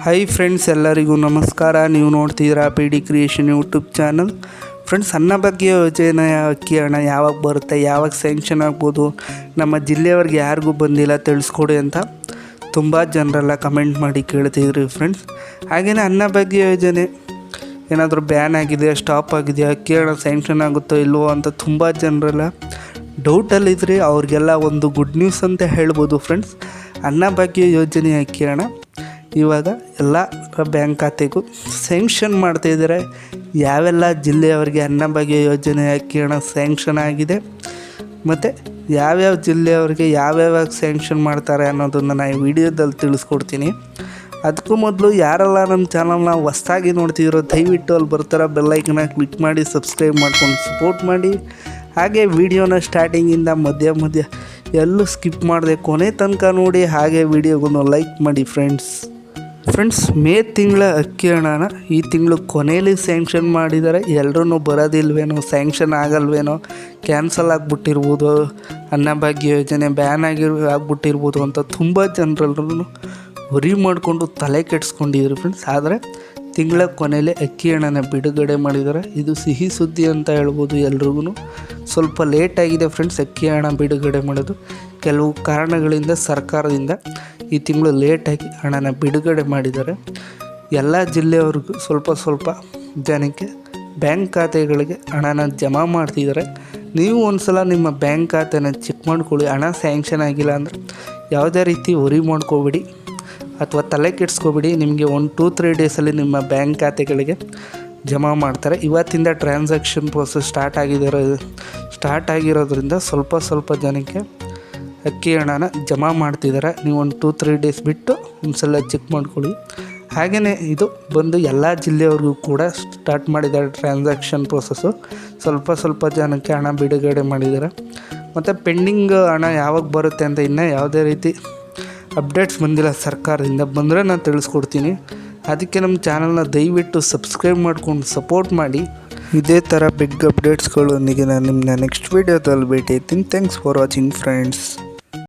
Hi friends, ಎಲ್ಲರಿಗೂ ನಮಸ್ಕಾರ. ನೀವು ನೋಡ್ತಿದ್ದೀರಾ P D creation YouTube channel. Friends, Annabhagya ಯೋಜನೆ ಅಕ್ಕಿ ಹಣ ಯಾವಾಗ ಬರುತ್ತೆ, ಯಾವಾಗ ಸ್ಯಾಂಕ್ಷನ್ ಆಗ್ಬೋದು, ನಮ್ಮ ಜಿಲ್ಲೆಯವ್ರಿಗೆ ಯಾರಿಗೂ ಬಂದಿಲ್ಲ ತಿಳಿಸ್ಕೊಡಿ ಅಂತ ತುಂಬ ಜನರೆಲ್ಲ ಕಮೆಂಟ್ ಮಾಡಿ ಕೇಳ್ತಿದ್ರಿ ಫ್ರೆಂಡ್ಸ್. ಹಾಗೆಯೇ ಅನ್ನಭಾಗ್ಯ ಯೋಜನೆ ಏನಾದರೂ ಬ್ಯಾನ್ ಆಗಿದೆ, ಸ್ಟಾಪ್ ಆಗಿದೆ, ಅಕ್ಕಿ ಹಣ ಸ್ಯಾಂಕ್ಷನ್ ಆಗುತ್ತೋ ಇಲ್ವೋ ಅಂತ ತುಂಬ ಜನರೆಲ್ಲ ಡೌಟಲ್ಲಿದ್ದರೆ ಅವ್ರಿಗೆಲ್ಲ ಒಂದು ಗುಡ್ ನ್ಯೂಸ್ ಅಂತ ಹೇಳ್ಬೋದು ಫ್ರೆಂಡ್ಸ್. ಅನ್ನಭಾಗ್ಯ ಯೋಜನೆ ಅಕ್ಕಿ ಹಣ ಇವಾಗ ಎಲ್ಲ ಬ್ಯಾಂಕ್ ಖಾತೆಗೂ ಸ್ಯಾಂಕ್ಷನ್ ಮಾಡ್ತಾಯಿದ್ದಾರೆ. ಯಾವೆಲ್ಲ ಜಿಲ್ಲೆಯವರಿಗೆ ಅನ್ನಭಾಗ್ಯ ಯೋಜನೆ ಅಕ್ಕಿ ಹಣ ಸ್ಯಾಂಕ್ಷನ್ ಆಗಿದೆ ಮತ್ತು ಯಾವ್ಯಾವ ಜಿಲ್ಲೆಯವರಿಗೆ ಯಾವ್ಯಾವ ಸ್ಯಾಂಕ್ಷನ್ ಮಾಡ್ತಾರೆ ಅನ್ನೋದನ್ನು ನಾನು ಈ ವಿಡಿಯೋದಲ್ಲಿ ತಿಳಿಸ್ಕೊಡ್ತೀನಿ. ಅದಕ್ಕೂ ಮೊದಲು ಯಾರೆಲ್ಲ ನಮ್ಮ ಚಾನಲ್ನ ಹೊಸ್ದಾಗಿ ನೋಡ್ತಿದ್ದೀರೋ ದಯವಿಟ್ಟು ಅಲ್ಲಿ ಬರ್ತಾರೋ ಬೆಲ್ಲೈಕನ್ನ ಕ್ಲಿಕ್ ಮಾಡಿ ಸಬ್ಸ್ಕ್ರೈಬ್ ಮಾಡ್ಕೊಂಡು ಸಪೋರ್ಟ್ ಮಾಡಿ. ಹಾಗೆ ವಿಡಿಯೋನ ಸ್ಟಾರ್ಟಿಂಗಿಂದ ಮಧ್ಯ ಎಲ್ಲೂ ಸ್ಕಿಪ್ ಮಾಡದೆ ಕೊನೆ ತನಕ ನೋಡಿ. ಹಾಗೆ ವಿಡಿಯೋಗೊಂದು ಲೈಕ್ ಮಾಡಿ ಫ್ರೆಂಡ್ಸ್. ಮೇ ತಿಂಗಳ ಅಕ್ಕಿ ಹಣನ ಈ ತಿಂಗಳು ಕೊನೆಯಲ್ಲಿ ಸ್ಯಾಂಕ್ಷನ್ ಮಾಡಿದ್ದಾರೆ. ಎಲ್ಲರೂ ಬರೋದಿಲ್ವೇನೋ, ಸ್ಯಾಂಕ್ಷನ್ ಆಗಲ್ವೇನೋ, ಕ್ಯಾನ್ಸಲ್ ಆಗಿಬಿಟ್ಟಿರ್ಬೋದು, ಅನ್ನಭಾಗ್ಯ ಯೋಜನೆ ಬ್ಯಾನ್ ಆಗ್ಬಿಟ್ಟಿರ್ಬೋದು ಅಂತ ತುಂಬ ಜನರೆಲ್ಲರೂ ವರಿ ಮಾಡಿಕೊಂಡು ತಲೆ ಕೆಡಿಸ್ಕೊಂಡಿದ್ರು ಫ್ರೆಂಡ್ಸ್. ಆದರೆ ತಿಂಗಳ ಕೊನೆಯಲ್ಲಿ ಅಕ್ಕಿ ಹಣನ ಬಿಡುಗಡೆ ಮಾಡಿದ್ದಾರೆ. ಇದು ಸಿಹಿ ಸುದ್ದಿ ಅಂತ ಹೇಳ್ಬೋದು. ಎಲ್ರಿಗೂ ಸ್ವಲ್ಪ ಲೇಟಾಗಿದೆ ಫ್ರೆಂಡ್ಸ್ ಅಕ್ಕಿ ಹಣ ಬಿಡುಗಡೆ ಮಾಡೋದು. ಕೆಲವು ಕಾರಣಗಳಿಂದ ಸರ್ಕಾರದಿಂದ ಈ ತಿಂಗಳು ಲೇಟಾಗಿ ಹಣನ ಬಿಡುಗಡೆ ಮಾಡಿದ್ದಾರೆ. ಎಲ್ಲ ಜಿಲ್ಲೆಯವ್ರಿಗೂ ಸ್ವಲ್ಪ ಜನಕ್ಕೆ ಬ್ಯಾಂಕ್ ಖಾತೆಗಳಿಗೆ ಹಣನ ಜಮಾ ಮಾಡ್ತಿದ್ದಾರೆ. ನೀವು ಒಂದು ಸಲ ನಿಮ್ಮ ಬ್ಯಾಂಕ್ ಖಾತೆನ ಚೆಕ್ ಮಾಡ್ಕೊಳ್ಳಿ. ಹಣ ಸ್ಯಾಂಕ್ಷನ್ ಆಗಿಲ್ಲ ಅಂದರೆ ಯಾವುದೇ ರೀತಿ ವರಿ ಮಾಡ್ಕೋಬೇಡಿ ಅಥವಾ ತಲೆ ಕೆಡಿಸ್ಕೋಬೇಡಿ. ನಿಮಗೆ 1-2-3 ಡೇಸಲ್ಲಿ ನಿಮ್ಮ ಬ್ಯಾಂಕ್ ಖಾತೆಗಳಿಗೆ ಜಮಾ ಮಾಡ್ತಾರೆ. ಇವತ್ತಿಂದ ಟ್ರಾನ್ಸಾಕ್ಷನ್ ಪ್ರೋಸೆಸ್ ಸ್ಟಾರ್ಟ್ ಆಗಿರೋದ್ರಿಂದ ಸ್ವಲ್ಪ ಜನಕ್ಕೆ ಅಕ್ಕಿ ಹಣನ ಜಮಾ ಮಾಡ್ತಿದ್ದಾರೆ. ನೀವು 1-2-3 ಡೇಸ್ ಬಿಟ್ಟು ಒಂದು ಸಲ ಚೆಕ್ ಮಾಡ್ಕೊಳ್ಳಿ. ಹಾಗೆಯೇ ಇದು ಬಂದು ಎಲ್ಲ ಜಿಲ್ಲೆಯವ್ರಿಗೂ ಕೂಡ ಸ್ಟಾರ್ಟ್ ಮಾಡಿದ್ದಾರೆ ಟ್ರಾನ್ಸಾಕ್ಷನ್ ಪ್ರೋಸೆಸ್ಸು. ಸ್ವಲ್ಪ ಜನಕ್ಕೆ ಹಣ ಬಿಡುಗಡೆ ಮಾಡಿದ್ದಾರೆ. ಮತ್ತು ಪೆಂಡಿಂಗ್ ಹಣ ಯಾವಾಗ ಬರುತ್ತೆ ಅಂತ ಇನ್ನೂ ಯಾವುದೇ ರೀತಿ ಅಪ್ಡೇಟ್ಸ್ ಬಂದಿಲ್ಲ ಸರ್ಕಾರದಿಂದ. ಬಂದರೆ ನಾನು ತಿಳಿಸ್ಕೊಡ್ತೀನಿ. ಅದಕ್ಕೆ ನಮ್ಮ ಚಾನಲ್ನ ದಯವಿಟ್ಟು ಸಬ್ಸ್ಕ್ರೈಬ್ ಮಾಡ್ಕೊಂಡು ಸಪೋರ್ಟ್ ಮಾಡಿ. ಇದೇ ಥರ ಬಿಗ್ ಅಪ್ಡೇಟ್ಸ್ಗಳೊಂದಿಗೆ ನಾನು ನಿಮ್ಮನ್ನ ನೆಕ್ಸ್ಟ್ ವೀಡಿಯೋದಲ್ಲಿ ಭೇಟಿ ಆಗ್ತೀನಿ. Thanks for watching friends.